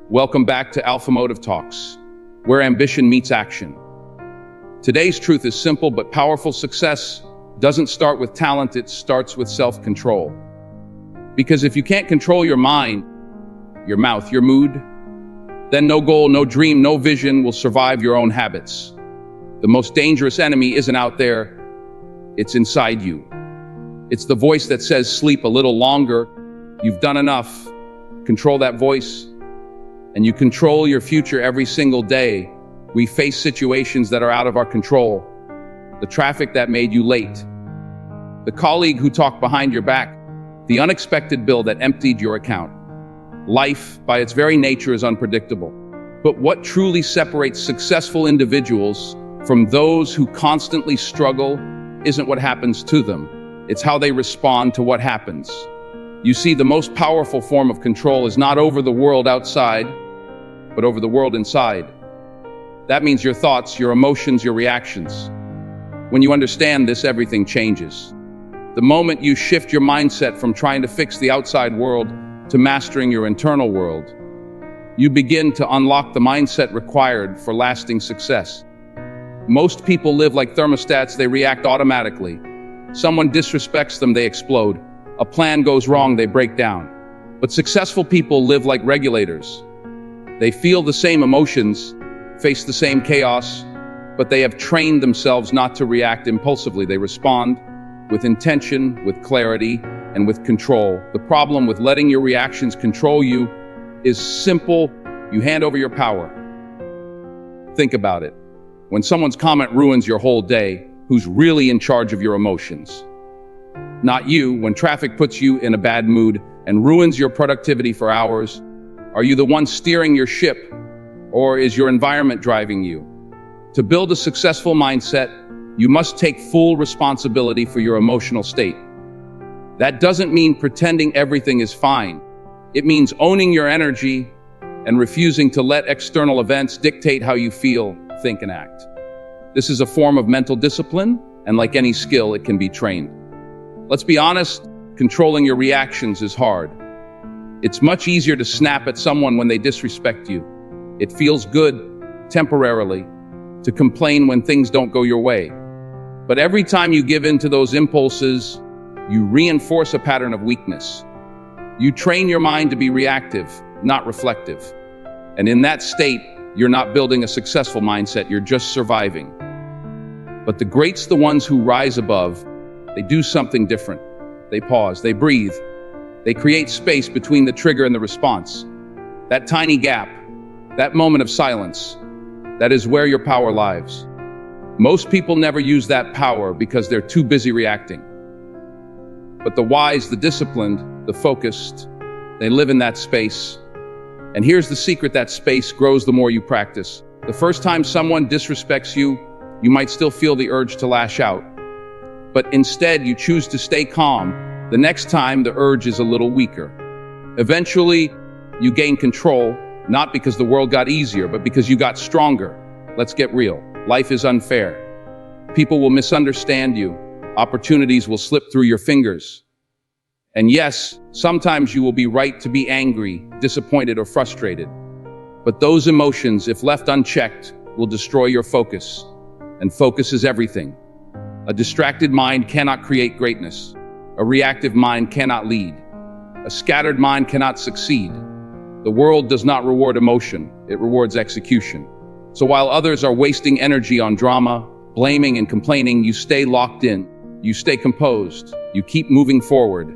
Welcome back to AlphaMotive Talks, where ambition meets action. Today's truth is simple but powerful. Success doesn't start with talent, it starts with self-control. Because if you can't control your mind, your mouth, your mood, then no goal, no dream, no vision will survive your own habits. The most dangerous enemy isn't out there, it's inside you. It's the voice that says, sleep a little longer, you've done enough. Control that voice, and you control your future every single day. We face situations that are out of our control. The traffic that made you late, the colleague who talked behind your back, the unexpected bill that emptied your account. Life, by its very nature, is unpredictable. But what truly separates successful individuals from those who constantly struggle isn't what happens to them. It's how they respond to what happens. You see, the most powerful form of control is not over the world outside, but over the world inside. That means your thoughts, your emotions, your reactions. When you understand this, everything changes. The moment you shift your mindset from trying to fix the outside world to mastering your internal world, you begin to unlock the mindset required for lasting success. Most people live like thermostats. They react automatically. Someone disrespects them, they explode. A plan goes wrong, they break down. But successful people live like regulators. They feel the same emotions, face the same chaos, but they have trained themselves not to react impulsively. They respond with intention, with clarity, and with control. The problem with letting your reactions control you is simple. You hand over your power. Think about it. When someone's comment ruins your whole day, who's really in charge of your emotions? Not you. When traffic puts you in a bad mood and ruins your productivity for hours, are you the one steering your ship, or is your environment driving you? To build a successful mindset, you must take full responsibility for your emotional state. That doesn't mean pretending everything is fine. It means owning your energy and refusing to let external events dictate how you feel, think, and act. This is a form of mental discipline, and like any skill, it can be trained. Let's be honest, controlling your reactions is hard. It's much easier to snap at someone when they disrespect you. It feels good, temporarily, to complain when things don't go your way. But every time you give in to those impulses, you reinforce a pattern of weakness. You train your mind to be reactive, not reflective. And in that state, you're not building a successful mindset, you're just surviving. But the greats, the ones who rise above, they do something different. They pause, they breathe, they create space between the trigger and the response. That tiny gap, that moment of silence, that is where your power lies. Most people never use that power because they're too busy reacting. But the wise, the disciplined, the focused, they live in that space. And here's the secret: that space grows the more you practice. The first time someone disrespects you, you might still feel the urge to lash out. But instead, you choose to stay calm. The next time, the urge is a little weaker. Eventually, you gain control, not because the world got easier, but because you got stronger. Let's get real. Life is unfair. People will misunderstand you. Opportunities will slip through your fingers. And yes, sometimes you will be right to be angry, disappointed, or frustrated. But those emotions, if left unchecked, will destroy your focus. And focus is everything. A distracted mind cannot create greatness. A reactive mind cannot lead. A scattered mind cannot succeed. The world does not reward emotion, it rewards execution. So while others are wasting energy on drama, blaming and complaining, you stay locked in. You stay composed. You keep moving forward.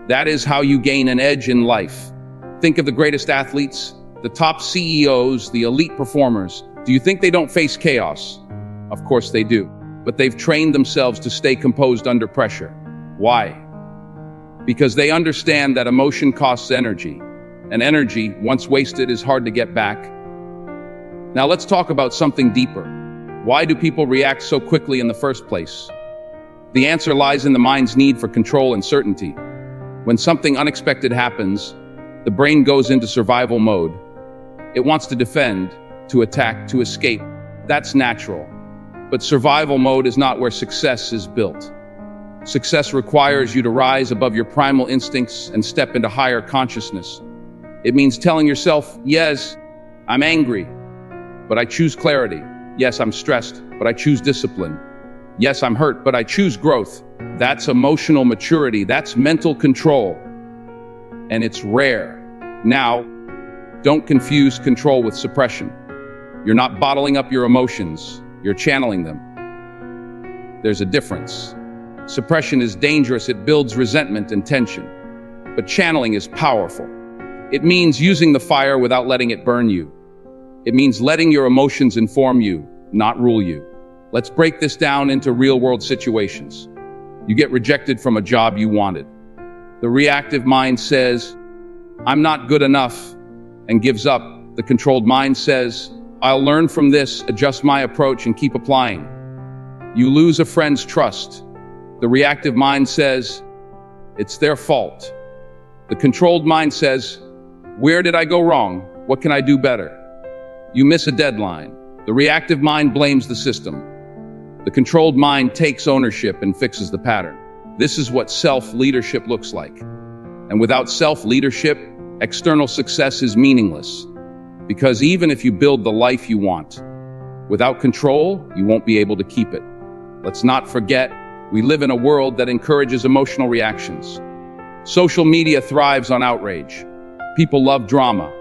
That is how you gain an edge in life. Think of the greatest athletes, the top CEOs, the elite performers. Do you think they don't face chaos? Of course they do. But they've trained themselves to stay composed under pressure. Why? Because they understand that emotion costs energy, and energy, once wasted, is hard to get back. Now let's talk about something deeper. Why do people react so quickly in the first place? The answer lies in the mind's need for control and certainty. When something unexpected happens, the brain goes into survival mode. It wants to defend, to attack, to escape. That's natural. But survival mode is not where success is built. Success requires you to rise above your primal instincts and step into higher consciousness. It means telling yourself, yes, I'm angry, but I choose clarity. Yes, I'm stressed, but I choose discipline. Yes, I'm hurt, but I choose growth. That's emotional maturity. That's mental control. And it's rare. Now, don't confuse control with suppression. You're not bottling up your emotions. You're channeling them. There's a difference. Suppression is dangerous. It builds resentment and tension. But channeling is powerful. It means using the fire without letting it burn you. It means letting your emotions inform you, not rule you. Let's break this down into real-world situations. You get rejected from a job you wanted. The reactive mind says, I'm not good enough, and gives up. The controlled mind says, I'll learn from this, adjust my approach, and keep applying. You lose a friend's trust. The reactive mind says, it's their fault. The controlled mind says, where did I go wrong? What can I do better? You miss a deadline. The reactive mind blames the system. The controlled mind takes ownership and fixes the pattern. This is what self-leadership looks like. And without self-leadership, external success is meaningless. Because even if you build the life you want, without control, you won't be able to keep it. Let's not forget, we live in a world that encourages emotional reactions. Social media thrives on outrage. People love drama.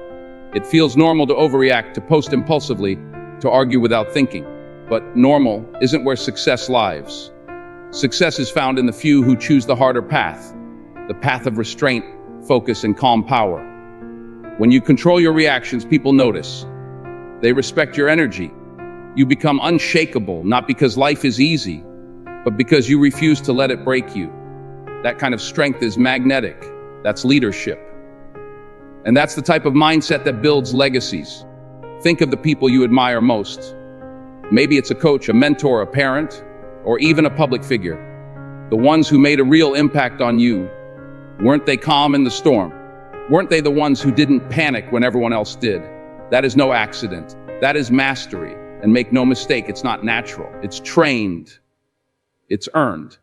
It feels normal to overreact, to post impulsively, to argue without thinking. But normal isn't where success lies. Success is found in the few who choose the harder path, the path of restraint, focus, and calm power. When you control your reactions, people notice. They respect your energy. You become unshakable, not because life is easy, but because you refuse to let it break you. That kind of strength is magnetic. That's leadership. And that's the type of mindset that builds legacies. Think of the people you admire most. Maybe it's a coach, a mentor, a parent, or even a public figure. The ones who made a real impact on you. Weren't they calm in the storm? Weren't they the ones who didn't panic when everyone else did? That is no accident. That is mastery. And make no mistake, it's not natural. It's trained. It's earned.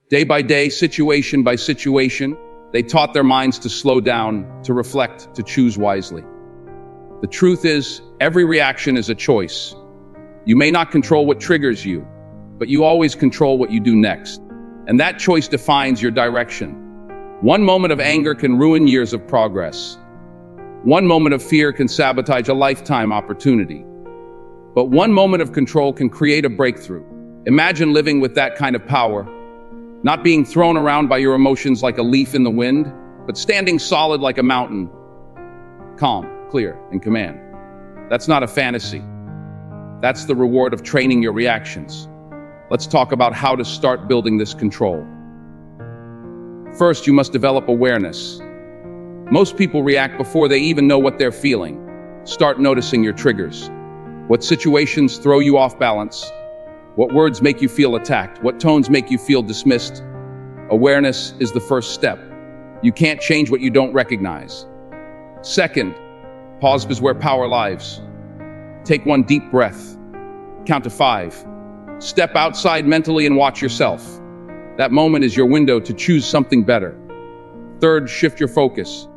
Day by day, situation by situation, they taught their minds to slow down, to reflect, to choose wisely. The truth is, every reaction is a choice. You may not control what triggers you, but you always control what you do next. And that choice defines your direction. One moment of anger can ruin years of progress. One moment of fear can sabotage a lifetime opportunity. But one moment of control can create a breakthrough. Imagine living with that kind of power, not being thrown around by your emotions like a leaf in the wind, but standing solid like a mountain, calm, clear, and command. That's not a fantasy. That's the reward of training your reactions. Let's talk about how to start building this control. First, you must develop awareness. Most people react before they even know what they're feeling. Start noticing your triggers. What situations throw you off balance? What words make you feel attacked? What tones make you feel dismissed? Awareness is the first step. You can't change what you don't recognize. Second, pause is where power lies. Take one deep breath. Count to 5. Step outside mentally and watch yourself. That moment is your window to choose something better. Third, shift your focus.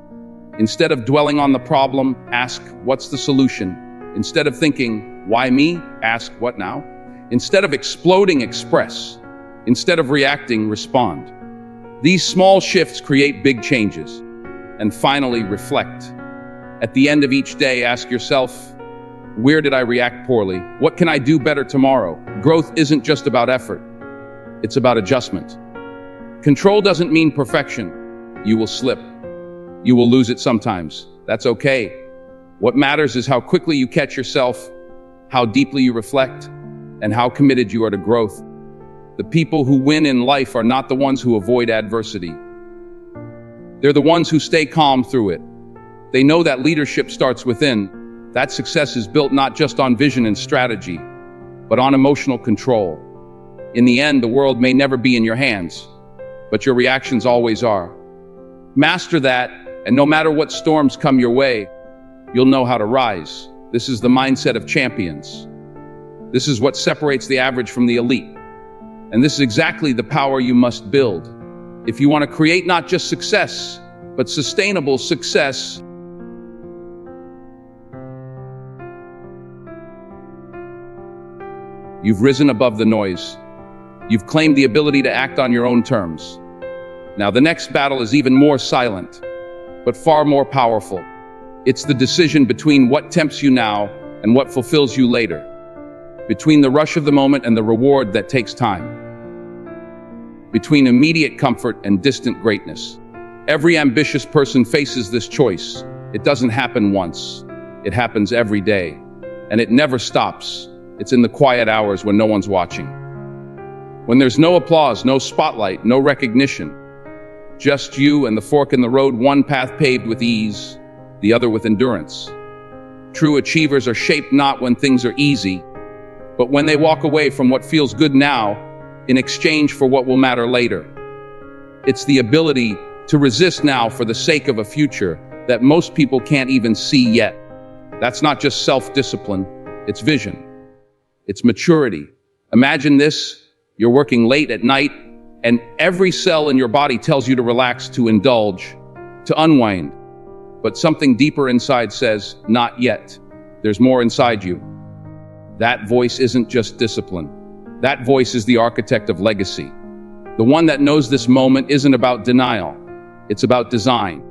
Instead of dwelling on the problem, ask, what's the solution? Instead of thinking, why me? Ask, what now? Instead of exploding, express. Instead of reacting, respond. These small shifts create big changes. And finally, reflect. At the end of each day, ask yourself, where did I react poorly? What can I do better tomorrow? Growth isn't just about effort. It's about adjustment. Control doesn't mean perfection. You will slip. You will lose it sometimes. That's okay. What matters is how quickly you catch yourself, how deeply you reflect, and how committed you are to growth. The people who win in life are not the ones who avoid adversity. They're the ones who stay calm through it. They know that leadership starts within. That success is built not just on vision and strategy, but on emotional control. In the end, the world may never be in your hands, but your reactions always are. Master that, and no matter what storms come your way, you'll know how to rise. This is the mindset of champions. This is what separates the average from the elite. And this is exactly the power you must build. If you want to create not just success, but sustainable success, You've risen above the noise. You've claimed the ability to act on your own terms. Now, the next battle is even more silent, but far more powerful. It's the decision between what tempts you now and what fulfills you later, between the rush of the moment and the reward that takes time, between immediate comfort and distant greatness. Every ambitious person faces this choice. It doesn't happen once. It happens every day, and it never stops. It's in the quiet hours when no one's watching. When there's no applause, no spotlight, no recognition, just you and the fork in the road, one path paved with ease, the other with endurance. True achievers are shaped not when things are easy, but when they walk away from what feels good now in exchange for what will matter later. It's the ability to resist now for the sake of a future that most people can't even see yet. That's not just self-discipline, it's vision. It's maturity. Imagine this: you're working late at night, and every cell in your body tells you to relax, to indulge, to unwind. But something deeper inside says, not yet. There's more inside you. That voice isn't just discipline. That voice is the architect of legacy. The one that knows this moment isn't about denial. It's about design.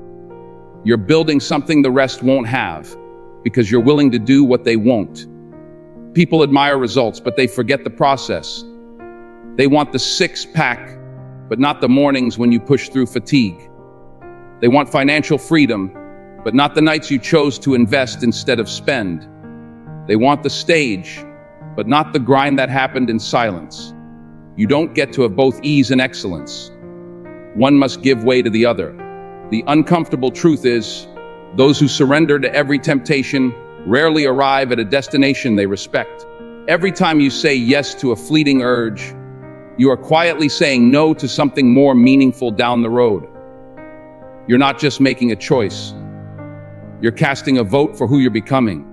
You're building something the rest won't have, because you're willing to do what they won't. People admire results, but they forget the process. They want the six-pack, but not the mornings when you push through fatigue. They want financial freedom, but not the nights you chose to invest instead of spend. They want the stage, but not the grind that happened in silence. You don't get to have both ease and excellence. One must give way to the other. The uncomfortable truth is, those who surrender to every temptation rarely arrive at a destination they respect. Every time you say yes to a fleeting urge, you are quietly saying no to something more meaningful down the road. You're not just making a choice. You're casting a vote for who you're becoming.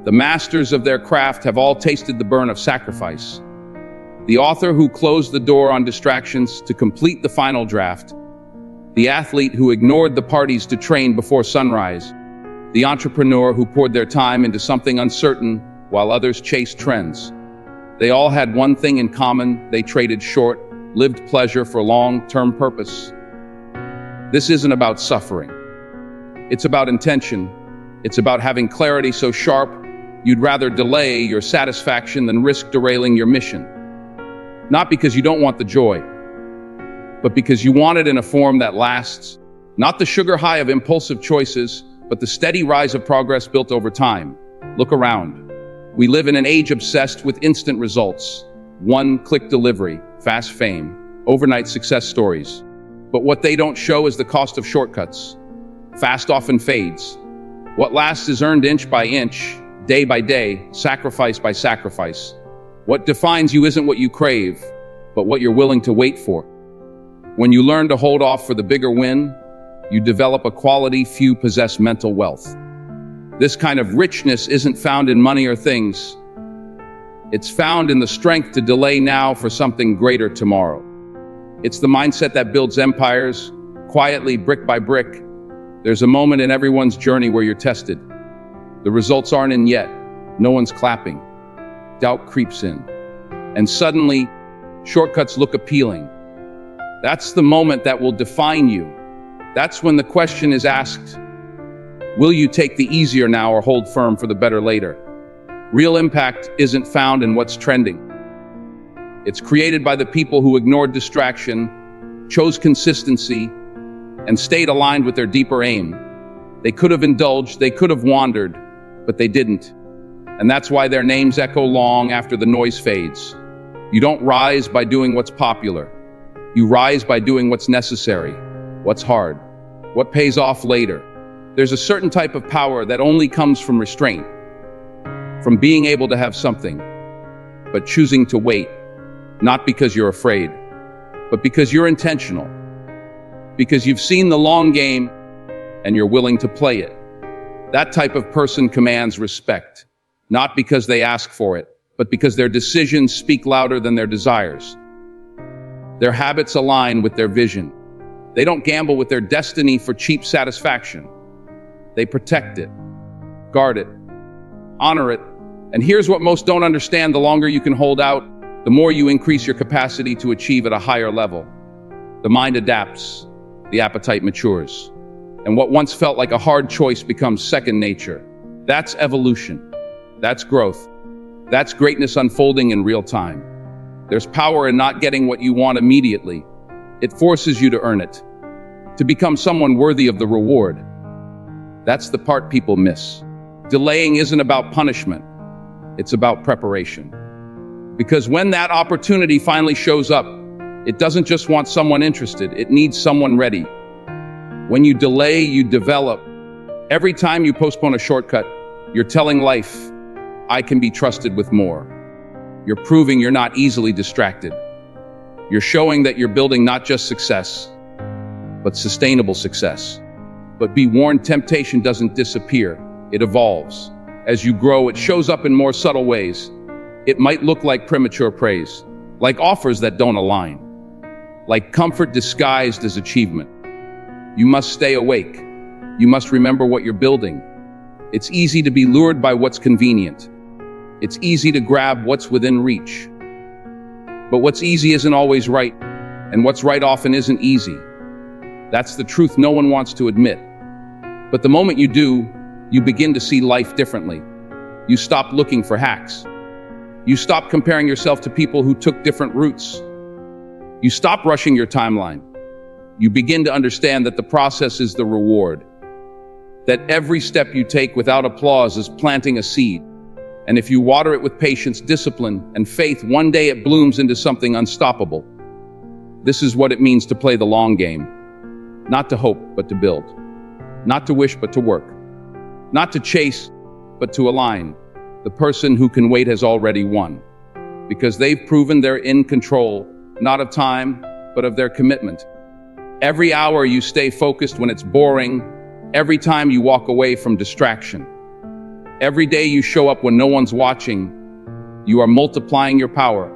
The masters of their craft have all tasted the burn of sacrifice. The author who closed the door on distractions to complete the final draft. The athlete who ignored the parties to train before sunrise. The entrepreneur who poured their time into something uncertain while others chased trends. They all had one thing in common: they traded short-lived pleasure for long-term purpose. This isn't about suffering. It's about intention. It's about having clarity so sharp you'd rather delay your satisfaction than risk derailing your mission. Not because you don't want the joy, but because you want it in a form that lasts. Not the sugar high of impulsive choices, but the steady rise of progress built over time. Look around. We live in an age obsessed with instant results. One-click delivery, fast fame, overnight success stories. But what they don't show is the cost of shortcuts. Fast often fades. What lasts is earned inch by inch, day by day, sacrifice by sacrifice. What defines you isn't what you crave, but what you're willing to wait for. When you learn to hold off for the bigger win, you develop a quality few possess: mental wealth. This kind of richness isn't found in money or things. It's found in the strength to delay now for something greater tomorrow. It's the mindset that builds empires, quietly, brick by brick. There's a moment in everyone's journey where you're tested. The results aren't in yet. No one's clapping. Doubt creeps in. And suddenly, shortcuts look appealing. That's the moment that will define you. That's when the question is asked, will you take the easier now or hold firm for the better later? Real impact isn't found in what's trending. It's created by the people who ignored distraction, chose consistency, and stayed aligned with their deeper aim. They could have indulged, they could have wandered, but they didn't. And that's why their names echo long after the noise fades. You don't rise by doing what's popular. You rise by doing what's necessary, what's hard, what pays off later. There's a certain type of power that only comes from restraint, from being able to have something, but choosing to wait, not because you're afraid, but because you're intentional, because you've seen the long game and you're willing to play it. That type of person commands respect, not because they ask for it, but because their decisions speak louder than their desires. Their habits align with their vision. They don't gamble with their destiny for cheap satisfaction. They protect it, guard it, honor it, And here's what most don't understand: the longer you can hold out, the more you increase your capacity to achieve at a higher level. The mind adapts, the appetite matures, and what once felt like a hard choice becomes second nature. That's evolution. That's growth. That's greatness unfolding in real time. There's power in not getting what you want immediately. It forces you to earn it, to become someone worthy of the reward. That's the part people miss. Delaying isn't about punishment. It's about preparation. Because when that opportunity finally shows up, it doesn't just want someone interested, it needs someone ready. When you delay, you develop. Every time you postpone a shortcut, you're telling life, I can be trusted with more. You're proving you're not easily distracted. You're showing that you're building not just success, but sustainable success. But be warned, temptation doesn't disappear, it evolves. As you grow, it shows up in more subtle ways. It might look like premature praise, like offers that don't align, like comfort disguised as achievement. You must stay awake. You must remember what you're building. It's easy to be lured by what's convenient. It's easy to grab what's within reach. But what's easy isn't always right, and what's right often isn't easy. That's the truth no one wants to admit. But the moment you do, you begin to see life differently. You stop looking for hacks. You stop comparing yourself to people who took different routes. You stop rushing your timeline. You begin to understand that the process is the reward. That every step you take without applause is planting a seed. And if you water it with patience, discipline, and faith, one day it blooms into something unstoppable. This is what it means to play the long game. Not to hope, but to build. Not to wish, but to work. Not to chase, but to align. The person who can wait has already won, because they've proven they're in control, not of time, but of their commitment. Every hour you stay focused when it's boring, every time you walk away from distraction, every day you show up when no one's watching, you are multiplying your power,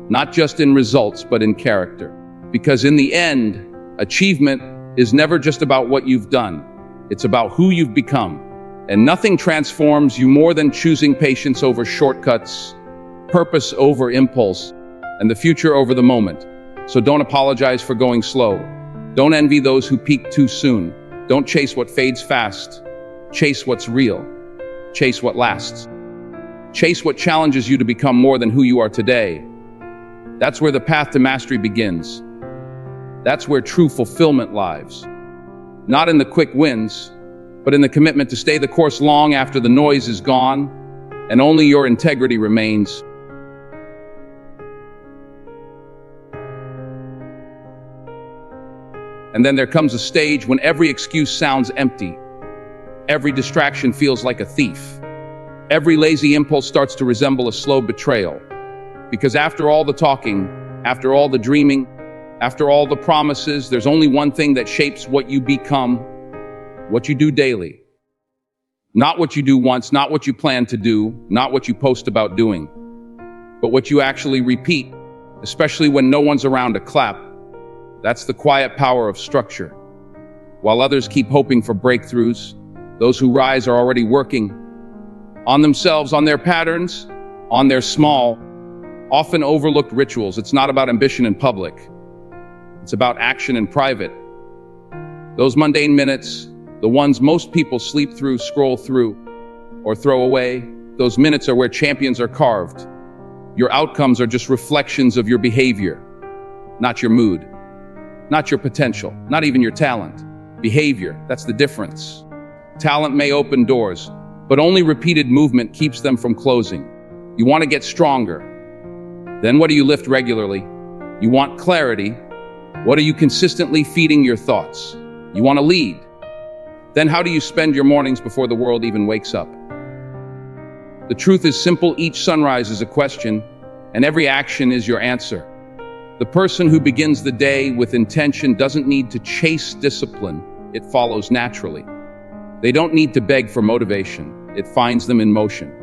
not just in results, but in character. Because in the end, achievement is never just about what you've done. It's about who you've become. And nothing transforms you more than choosing patience over shortcuts, purpose over impulse, and the future over the moment. So don't apologize for going slow. Don't envy those who peak too soon. Don't chase what fades fast. Chase what's real. Chase what lasts. Chase what challenges you to become more than who you are today. That's where the path to mastery begins. That's where true fulfillment lies. Not in the quick wins, but in the commitment to stay the course long after the noise is gone and only your integrity remains. And then there comes a stage when every excuse sounds empty. Every distraction feels like a thief. Every lazy impulse starts to resemble a slow betrayal. Because after all the talking, after all the dreaming, after all the promises, there's only one thing that shapes what you become: what you do daily. Not what you do once, not what you plan to do, not what you post about doing, but what you actually repeat, especially when no one's around to clap. That's the quiet power of structure. While others keep hoping for breakthroughs, those who rise are already working on themselves, on their patterns, on their small, often overlooked rituals. It's not about ambition in public. It's about action in private. Those mundane minutes, the ones most people sleep through, scroll through, or throw away, those minutes are where champions are carved. Your outcomes are just reflections of your behavior, not your mood, not your potential, not even your talent. Behavior, that's the difference. Talent may open doors, but only repeated movement keeps them from closing. You want to get stronger. Then what do you lift regularly? You want clarity. What are you consistently feeding your thoughts? You want to lead. Then how do you spend your mornings before the world even wakes up? The truth is simple. Each sunrise is a question, and every action is your answer. The person who begins the day with intention doesn't need to chase discipline. It follows naturally. They don't need to beg for motivation. It finds them in motion.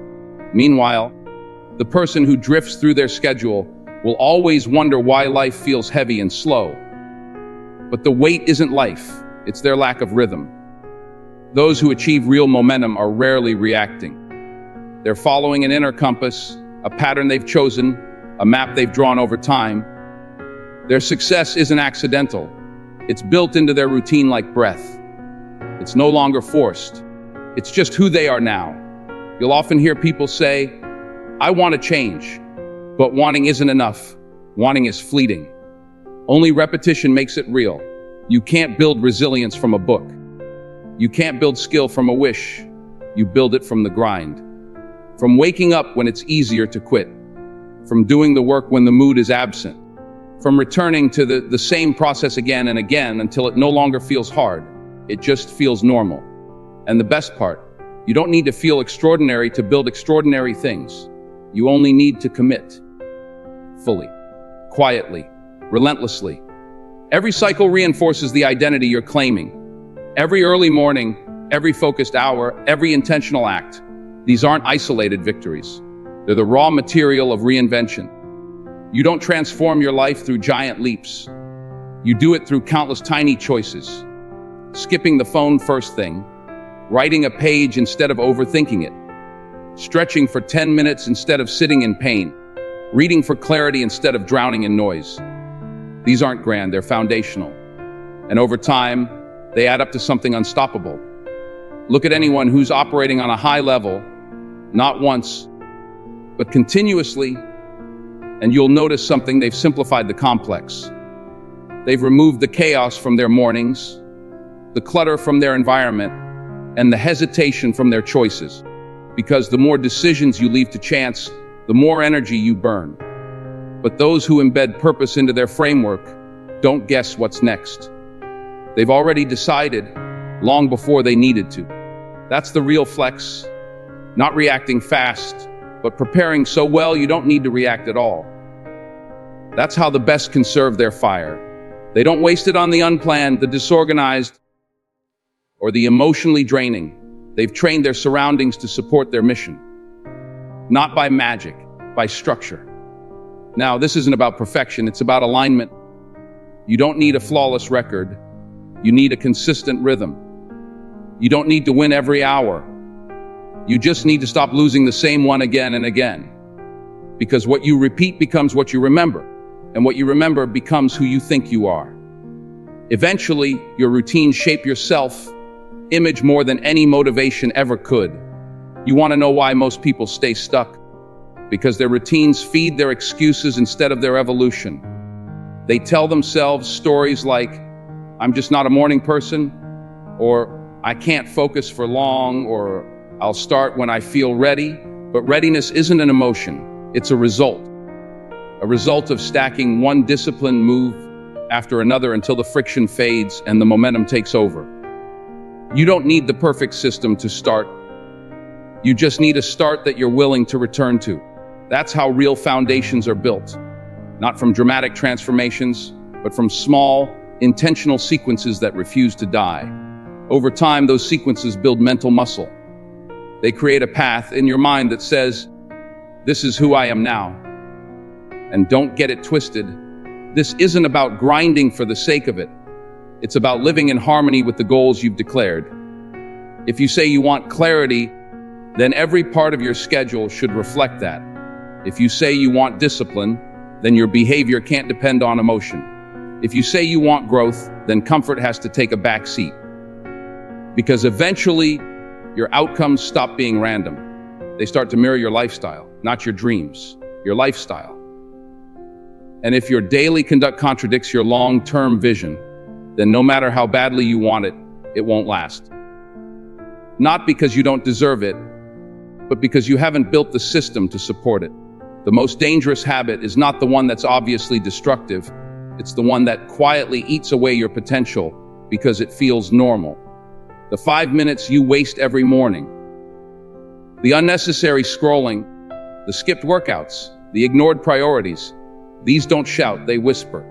Meanwhile, the person who drifts through their schedule will always wonder why life feels heavy and slow. But the weight isn't life, it's their lack of rhythm. Those who achieve real momentum are rarely reacting. They're following an inner compass, a pattern they've chosen, a map they've drawn over time. Their success isn't accidental. It's built into their routine like breath. It's no longer forced. It's just who they are now. You'll often hear people say, "I want to change," but wanting isn't enough. Wanting is fleeting. Only repetition makes it real. You can't build resilience from a book. You can't build skill from a wish. You build it from the grind. From waking up when it's easier to quit. From doing the work when the mood is absent. From returning to the same process again and again until it no longer feels hard. It just feels normal. And the best part, you don't need to feel extraordinary to build extraordinary things. You only need to commit. Fully. Quietly. Relentlessly. Every cycle reinforces the identity you're claiming. Every early morning, every focused hour, every intentional act. These aren't isolated victories. They're the raw material of reinvention. You don't transform your life through giant leaps. You do it through countless tiny choices. Skipping the phone first thing, writing a page instead of overthinking it, stretching for 10 minutes instead of sitting in pain, reading for clarity instead of drowning in noise. These aren't grand, they're foundational. And over time, they add up to something unstoppable. Look at anyone who's operating on a high level, not once, but continuously, and you'll notice something. They've simplified the complex. They've removed the chaos from their mornings, the clutter from their environment, and the hesitation from their choices. Because the more decisions you leave to chance, the more energy you burn. But those who embed purpose into their framework don't guess what's next. They've already decided long before they needed to. That's the real flex. Not reacting fast, but preparing so well you don't need to react at all. That's how the best conserve their fire. They don't waste it on the unplanned, the disorganized, or the emotionally draining. They've trained their surroundings to support their mission. Not by magic, by structure. Now, this isn't about perfection, it's about alignment. You don't need a flawless record. You need a consistent rhythm. You don't need to win every hour. You just need to stop losing the same one again and again. Because what you repeat becomes what you remember, and what you remember becomes who you think you are. Eventually, your routines shape your self-image more than any motivation ever could. You want to know why most people stay stuck? Because their routines feed their excuses instead of their evolution. They tell themselves stories like, "I'm just not a morning person," or "I can't focus for long," or "I'll start when I feel ready." But readiness isn't an emotion, it's a result of stacking one disciplined move after another until the friction fades and the momentum takes over. You don't need the perfect system to start. You just need a start that you're willing to return to. That's how real foundations are built. Not from dramatic transformations, but from small, intentional sequences that refuse to die. Over time, those sequences build mental muscle. They create a path in your mind that says, "This is who I am now." And don't get it twisted. This isn't about grinding for the sake of it. It's about living in harmony with the goals you've declared. If you say you want clarity, then every part of your schedule should reflect that. If you say you want discipline, then your behavior can't depend on emotion. If you say you want growth, then comfort has to take a back seat. Because eventually, your outcomes stop being random. They start to mirror your lifestyle, not your dreams, your lifestyle. And if your daily conduct contradicts your long-term vision, then no matter how badly you want it, it won't last. Not because you don't deserve it, but because you haven't built the system to support it. The most dangerous habit is not the one that's obviously destructive. It's the one that quietly eats away your potential because it feels normal. The 5 minutes you waste every morning, the unnecessary scrolling, the skipped workouts, the ignored priorities, these don't shout, they whisper.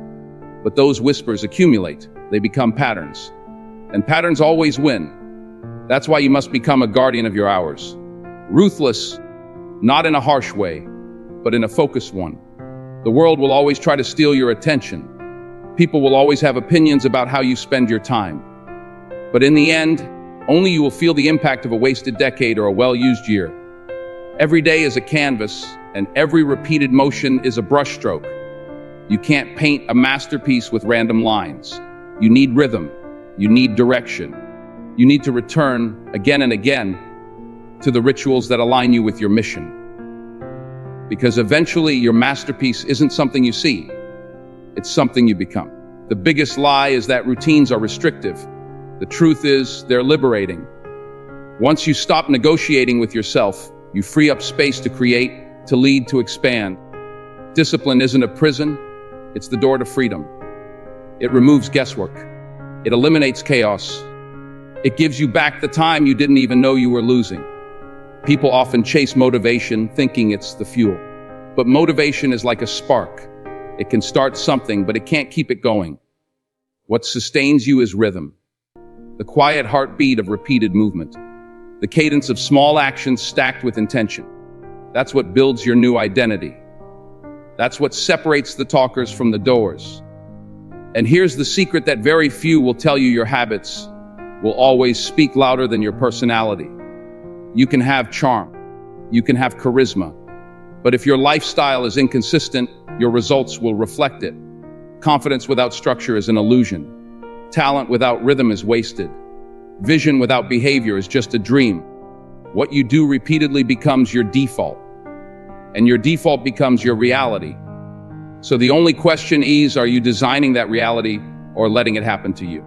But those whispers accumulate, they become patterns. And patterns always win. That's why you must become a guardian of your hours. Ruthless, not in a harsh way, but in a focused one. The world will always try to steal your attention. People will always have opinions about how you spend your time. But in the end, only you will feel the impact of a wasted decade or a well-used year. Every day is a canvas, and every repeated motion is a brushstroke. You can't paint a masterpiece with random lines. You need rhythm. You need direction. You need to return again and again to the rituals that align you with your mission. Because eventually your masterpiece isn't something you see, it's something you become. The biggest lie is that routines are restrictive. The truth is they're liberating. Once you stop negotiating with yourself, you free up space to create, to lead, to expand. Discipline isn't a prison, it's the door to freedom. It removes guesswork. It eliminates chaos. It gives you back the time you didn't even know you were losing. People often chase motivation thinking it's the fuel. But motivation is like a spark. It can start something, but it can't keep it going. What sustains you is rhythm. The quiet heartbeat of repeated movement. The cadence of small actions stacked with intention. That's what builds your new identity. That's what separates the talkers from the doers. And here's the secret that very few will tell you: your habits will always speak louder than your personality. You can have charm. You can have charisma. But if your lifestyle is inconsistent, your results will reflect it. Confidence without structure is an illusion. Talent without rhythm is wasted. Vision without behavior is just a dream. What you do repeatedly becomes your default. And your default becomes your reality. So the only question is, are you designing that reality or letting it happen to you?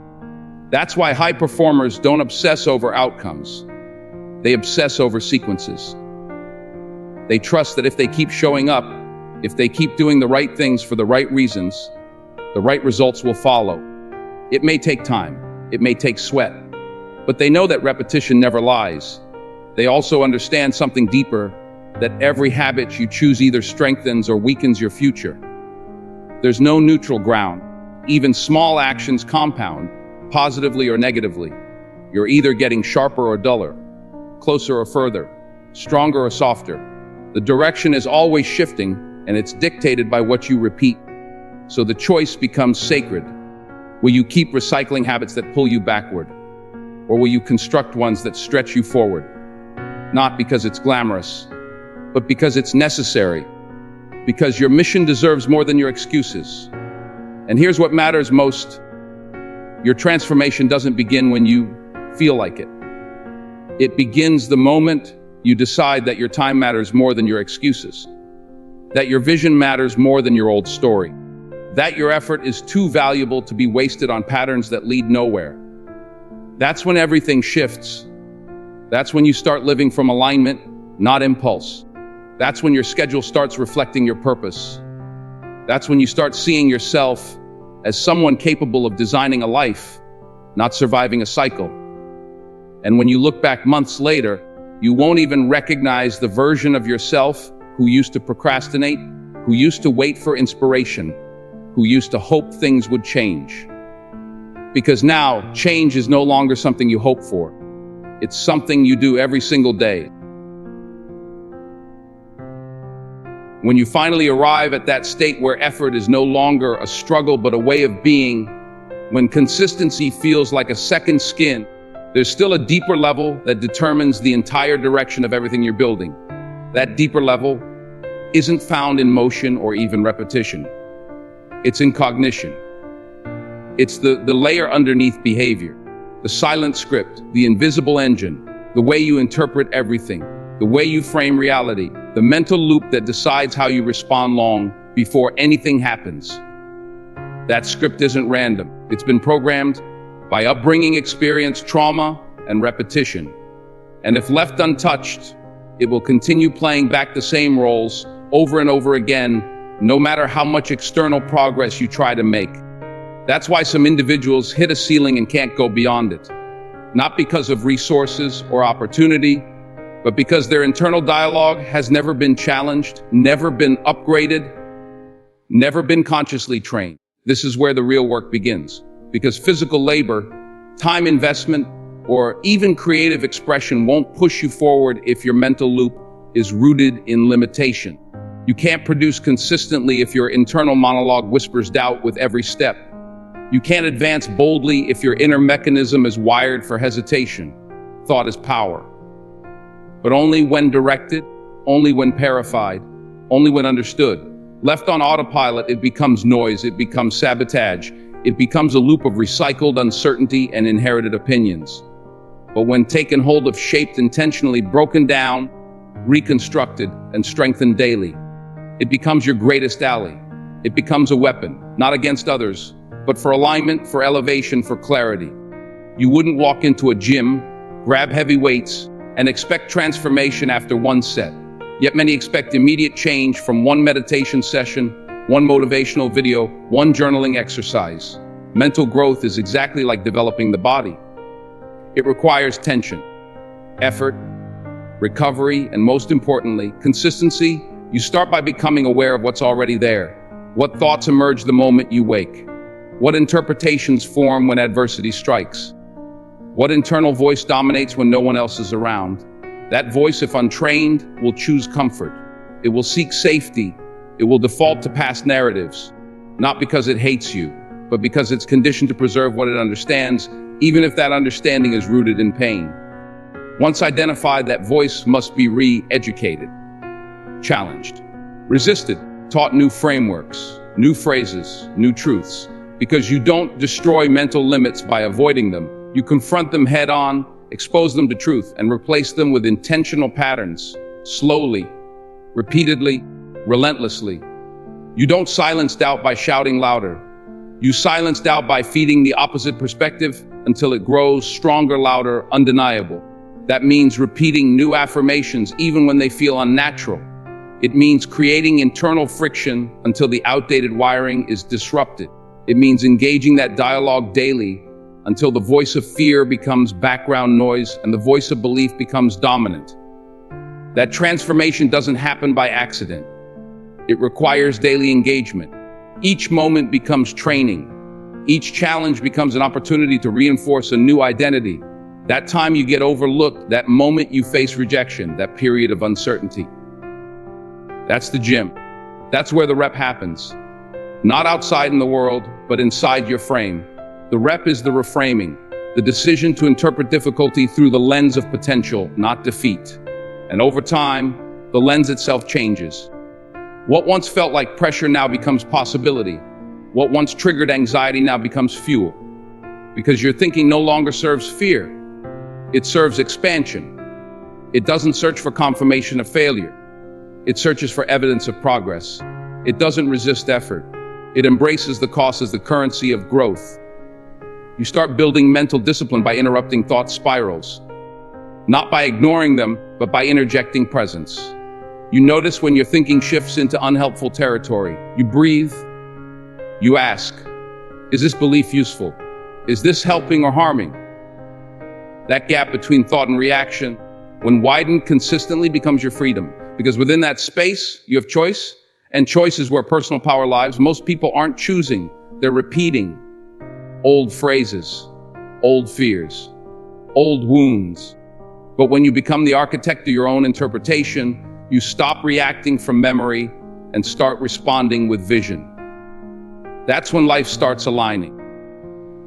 That's why high performers don't obsess over outcomes. They obsess over sequences. They trust that if they keep showing up, if they keep doing the right things for the right reasons, the right results will follow. It may take time, it may take sweat, but they know that repetition never lies. They also understand something deeper, that every habit you choose either strengthens or weakens your future. There's no neutral ground. Even small actions compound, positively or negatively. You're either getting sharper or duller, closer or further, stronger or softer. The direction is always shifting, and it's dictated by what you repeat. So the choice becomes sacred. Will you keep recycling habits that pull you backward? Or will you construct ones that stretch you forward? Not because it's glamorous, but because it's necessary. Because your mission deserves more than your excuses. And here's what matters most. Your transformation doesn't begin when you feel like it. It begins the moment you decide that your time matters more than your excuses. That your vision matters more than your old story. That your effort is too valuable to be wasted on patterns that lead nowhere. That's when everything shifts. That's when you start living from alignment, not impulse. That's when your schedule starts reflecting your purpose. That's when you start seeing yourself as someone capable of designing a life, not surviving a cycle. And when you look back months later, you won't even recognize the version of yourself who used to procrastinate, who used to wait for inspiration, who used to hope things would change. Because now, change is no longer something you hope for. It's something you do every single day. When you finally arrive at that state where effort is no longer a struggle but a way of being, when consistency feels like a second skin, there's still a deeper level that determines the entire direction of everything you're building. That deeper level isn't found in motion or even repetition. It's in cognition. It's the layer underneath behavior, the silent script, the invisible engine, the way you interpret everything, the way you frame reality, the mental loop that decides how you respond long before anything happens. That script isn't random. It's been programmed by upbringing, experience, trauma, and repetition. And if left untouched, it will continue playing back the same roles over and over again, no matter how much external progress you try to make. That's why some individuals hit a ceiling and can't go beyond it. Not because of resources or opportunity, but because their internal dialogue has never been challenged, never been upgraded, never been consciously trained. This is where the real work begins. Because physical labor, time investment, or even creative expression won't push you forward if your mental loop is rooted in limitation. You can't produce consistently if your internal monologue whispers doubt with every step. You can't advance boldly if your inner mechanism is wired for hesitation. Thought is power. But only when directed, only when purified, only when understood. Left on autopilot, it becomes noise, it becomes sabotage, it becomes a loop of recycled uncertainty and inherited opinions. But when taken hold of, shaped intentionally, broken down, reconstructed, and strengthened daily, it becomes your greatest ally. It becomes a weapon, not against others, but for alignment, for elevation, for clarity. You wouldn't walk into a gym, grab heavy weights, and expect transformation after one set. Yet many expect immediate change from one meditation session, one motivational video, one journaling exercise. Mental growth is exactly like developing the body. It requires tension, effort, recovery, and most importantly, consistency. You start by becoming aware of what's already there. What thoughts emerge the moment you wake? What interpretations form when adversity strikes? What internal voice dominates when no one else is around? That voice, if untrained, will choose comfort. It will seek safety. It will default to past narratives, not because it hates you, but because it's conditioned to preserve what it understands, even if that understanding is rooted in pain. Once identified, that voice must be re-educated, challenged, resisted, taught new frameworks, new phrases, new truths. Because you don't destroy mental limits by avoiding them. You confront them head on, expose them to truth, and replace them with intentional patterns, slowly, repeatedly, relentlessly. You don't silence doubt by shouting louder. You silence doubt by feeding the opposite perspective until it grows stronger, louder, undeniable. That means repeating new affirmations even when they feel unnatural. It means creating internal friction until the outdated wiring is disrupted. It means engaging that dialogue daily until the voice of fear becomes background noise and the voice of belief becomes dominant. That transformation doesn't happen by accident. It requires daily engagement. Each moment becomes training. Each challenge becomes an opportunity to reinforce a new identity. That time you get overlooked, that moment you face rejection, that period of uncertainty. That's the gym. That's where the rep happens. Not outside in the world, but inside your frame. The rep is the reframing, the decision to interpret difficulty through the lens of potential, not defeat. And over time, the lens itself changes. What once felt like pressure now becomes possibility. What once triggered anxiety now becomes fuel. Because your thinking no longer serves fear. It serves expansion. It doesn't search for confirmation of failure. It searches for evidence of progress. It doesn't resist effort. It embraces the cost as the currency of growth. You start building mental discipline by interrupting thought spirals. Not by ignoring them, but by interjecting presence. You notice when your thinking shifts into unhelpful territory. You breathe. You ask, is this belief useful? Is this helping or harming? That gap between thought and reaction, when widened consistently, becomes your freedom. Because within that space, you have choice, and choice is where personal power lies. Most people aren't choosing, they're repeating old phrases, old fears, old wounds. But when you become the architect of your own interpretation, you stop reacting from memory and start responding with vision. That's when life starts aligning.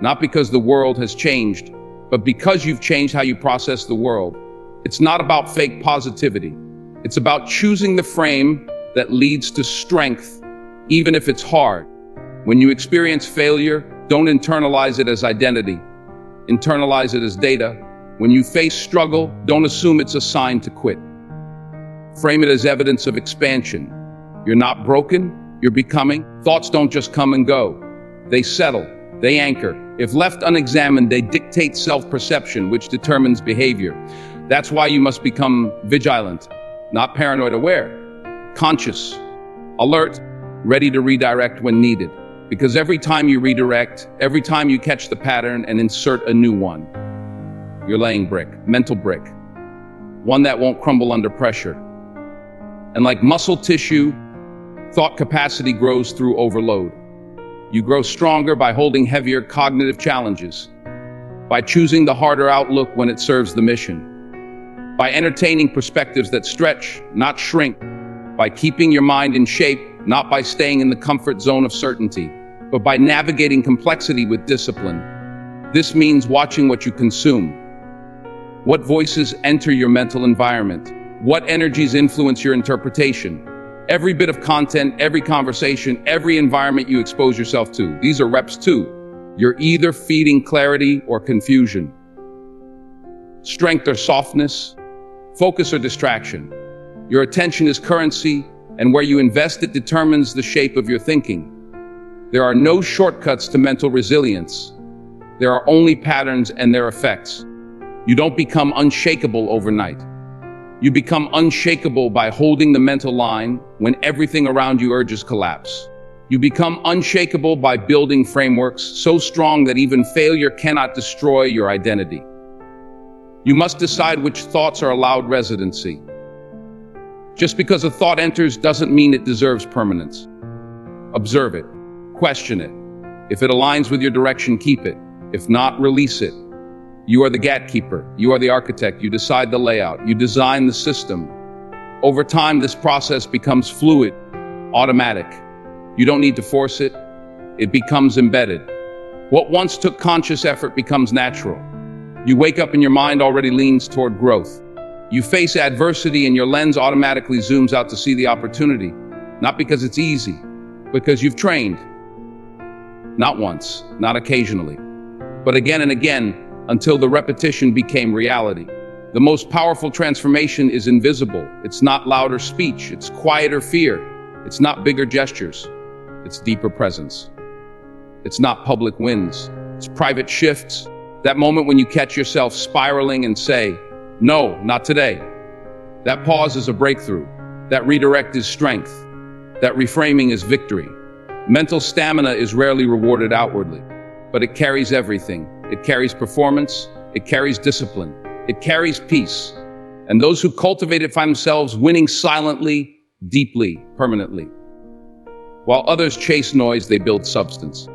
Not because the world has changed, but because you've changed how you process the world. It's not about fake positivity. It's about choosing the frame that leads to strength, even if it's hard. When you experience failure, don't internalize it as identity. Internalize it as data. When you face struggle, don't assume it's a sign to quit. Frame it as evidence of expansion. You're not broken, you're becoming. Thoughts don't just come and go. They settle, they anchor. If left unexamined, they dictate self-perception, which determines behavior. That's why you must become vigilant, not paranoid aware, conscious, alert, ready to redirect when needed. Because every time you redirect, every time you catch the pattern and insert a new one, you're laying brick, mental brick, one that won't crumble under pressure. And like muscle tissue, thought capacity grows through overload. You grow stronger by holding heavier cognitive challenges, by choosing the harder outlook when it serves the mission, by entertaining perspectives that stretch, not shrink, by keeping your mind in shape, not by staying in the comfort zone of certainty, but by navigating complexity with discipline. This means watching what you consume. What voices enter your mental environment? What energies influence your interpretation? Every bit of content, every conversation, every environment you expose yourself to. These are reps too. You're either feeding clarity or confusion, strength or softness, focus or distraction. Your attention is currency, and where you invest it determines the shape of your thinking. There are no shortcuts to mental resilience. There are only patterns and their effects. You don't become unshakable overnight. You become unshakable by holding the mental line when everything around you urges collapse. You become unshakable by building frameworks so strong that even failure cannot destroy your identity. You must decide which thoughts are allowed residency. Just because a thought enters doesn't mean it deserves permanence. Observe it, question it. If it aligns with your direction, keep it. If not, release it. You are the gatekeeper. You are the architect. You decide the layout. You design the system. Over time, this process becomes fluid, automatic. You don't need to force it. It becomes embedded. What once took conscious effort becomes natural. You wake up and your mind already leans toward growth. You face adversity and your lens automatically zooms out to see the opportunity, not because it's easy, because you've trained. Not once, not occasionally, but again and again, until the repetition became reality. The most powerful transformation is invisible. It's not louder speech, it's quieter fear. It's not bigger gestures, it's deeper presence. It's not public wins, it's private shifts. That moment when you catch yourself spiraling and say, "No, not today." That pause is a breakthrough. That redirect is strength. That reframing is victory. Mental stamina is rarely rewarded outwardly, but it carries everything. It carries performance, it carries discipline, it carries peace. And those who cultivate it find themselves winning silently, deeply, permanently. While others chase noise, they build substance.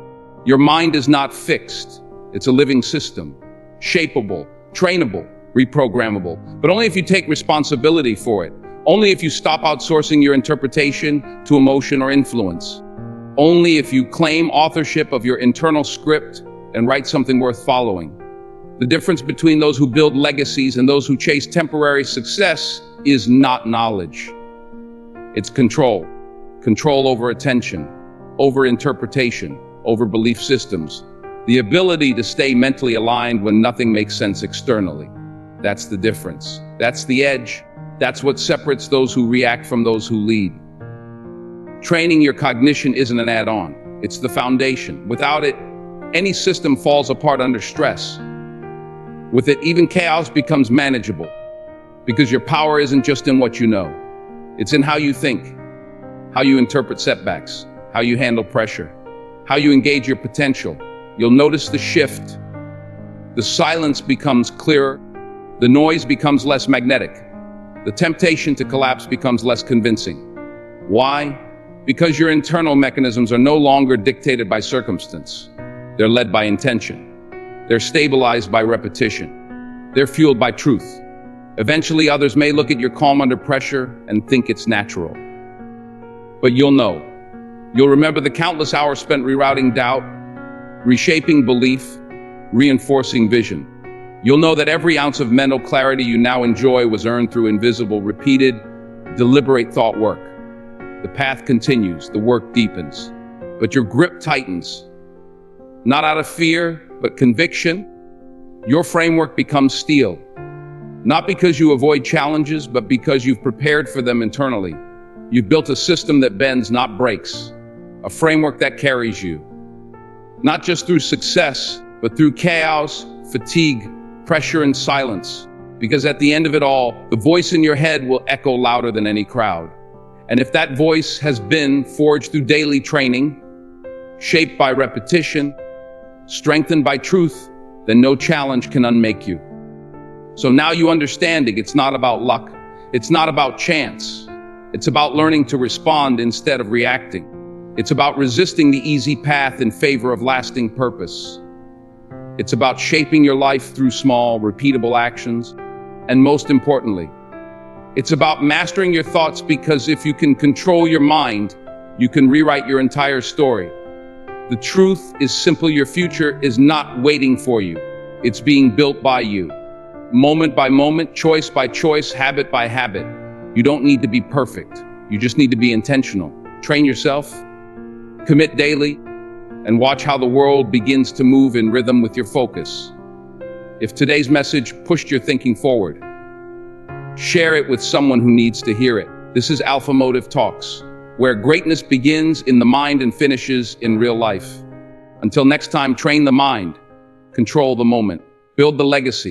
Your mind is not fixed. It's a living system, shapeable, trainable, reprogrammable, but only if you take responsibility for it. Only if you stop outsourcing your interpretation to emotion or influence. Only if you claim authorship of your internal script and write something worth following. The difference between those who build legacies and those who chase temporary success is not knowledge. It's control. Control over attention, over interpretation, over belief systems. The ability to stay mentally aligned when nothing makes sense externally. That's the difference. That's the edge. That's what separates those who react from those who lead. Training your cognition isn't an add-on. It's the foundation. Without it, any system falls apart under stress. With it, even chaos becomes manageable. Because your power isn't just in what you know. It's in how you think, how you interpret setbacks, how you handle pressure, how you engage your potential. You'll notice the shift. The silence becomes clearer. The noise becomes less magnetic. The temptation to collapse becomes less convincing. Why? Because your internal mechanisms are no longer dictated by circumstance. They're led by intention. They're stabilized by repetition. They're fueled by truth. Eventually, others may look at your calm under pressure and think it's natural. But you'll know. You'll remember the countless hours spent rerouting doubt, reshaping belief, reinforcing vision. You'll know that every ounce of mental clarity you now enjoy was earned through invisible, repeated, deliberate thought work. The path continues, the work deepens, but your grip tightens. Not out of fear, but conviction. Your framework becomes steel. Not because you avoid challenges, but because you've prepared for them internally. You've built a system that bends, not breaks. A framework that carries you. Not just through success, but through chaos, fatigue, pressure, and silence. Because at the end of it all, the voice in your head will echo louder than any crowd. And if that voice has been forged through daily training, shaped by repetition, strengthened by truth, then no challenge can unmake you. So now you understand it's not about luck. It's not about chance. It's about learning to respond instead of reacting. It's about resisting the easy path in favor of lasting purpose. It's about shaping your life through small, repeatable actions. And most importantly, it's about mastering your thoughts, because if you can control your mind, you can rewrite your entire story. The truth is simple: your future is not waiting for you. It's being built by you. moment by moment, choice by choice, habit by habit. You don't need to be perfect. You just need to be intentional. Train yourself, commit daily, and watch how the world begins to move in rhythm with your focus. If today's message pushed your thinking forward, share it with someone who needs to hear it. This is AlphaMotive Talks, where greatness begins in the mind and finishes in real life. Until next time, train the mind, control the moment, build the legacy.